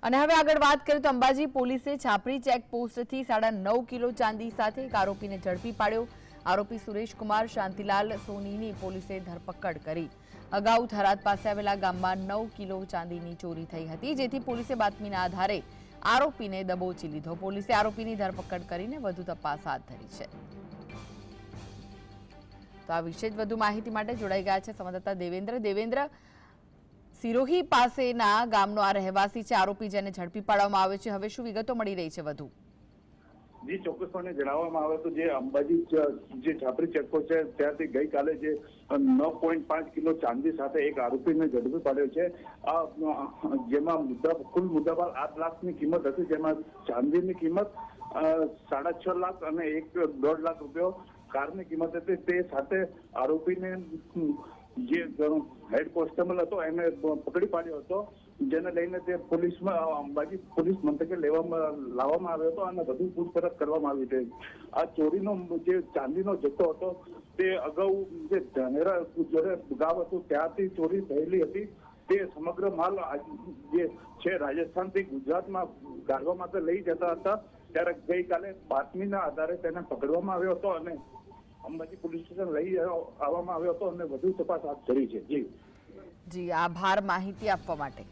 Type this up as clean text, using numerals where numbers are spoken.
અને હવે આગળ વાત કરીએ તો અંબાજી પોલીસે છાપરી ચેકપોસ્ટથી 9.5 કિલો ચાંદી સાથે એક આરોપીને ઝડપી પાડ્યો। આરોપી સુરેશ કુમાર શાંતિલાલ સોનીની પોલીસે ધરપકડ કરી। અગાઉ થરાદ પાસે આવેલા ગામમાં 9 કિલો ચાંદીની ચોરી થઈ હતી, જેથી પોલીસે બાતમીના આધારે આરોપીને દબોચી લીધો। પોલીસે આરોપીની ધરપકડ કરીને વધુ તપાસ હાથ ધરી છે। તો આ વિશે વધુ માહિતી માટે જોડાઈ ગયા છે સંવાદદાતા દેવેન્દ્ર। સિરોહી પાસેના ગામનો આ રહેવાસી છે આરોપી, જેને ઝડપી પાડવામાં આવ્યો છે। હવે શું વિગતો મળી રહી છે વધુ? જી, ચોક્કસપણે જણાવવામાં આવે તો જે અંબાજી જે છાપરી ચેકપોસ્ટ છે ત્યાંથી ગઈકાલે જે 9.5 કિલો ચાંદી સાથે એક આરોપીને ઝડપી પાડ્યો છે। જેમાં કુલ મુદ્દામાલ 8 લાખની કિંમત હતી, જેમાં ચાંદીની કિંમત 6.5 લાખ અને 1.5 લાખ રૂપિયા કારની કિંમત હતી। તે સાથે આરોપીને જે હેડ કોન્સ્ટેબલ હતો એને પકડી પાડ્યો હતો, જેને લઈને તે પોલીસમાં અંબાજી પોલીસ મથકે લાવવામાં આવ્યો હતો અને વધુ પૂછપરછ કરવામાં આવી હતી। આ ચોરીનો જે ચાંદીનો જથ્થો હતો તે અગાઉ જે ધાનેરા જોડે ગામ હતું ત્યાંથી ચોરી થયેલી હતી। તે સમગ્ર માલ જે છે રાજસ્થાનથી ગુજરાતમાં ગાળવા માટે લઈ જતા હતા, ત્યારે ગઈકાલે બાતમીના આધારે તેને પકડવામાં આવ્યો હતો અને અંબાજી પોલીસ સ્ટેશન લઈ આવવામાં આવ્યો હતો અને વધુ તપાસ હાથ ધરી છે। જી, આભાર માહિતી આપવા માટે।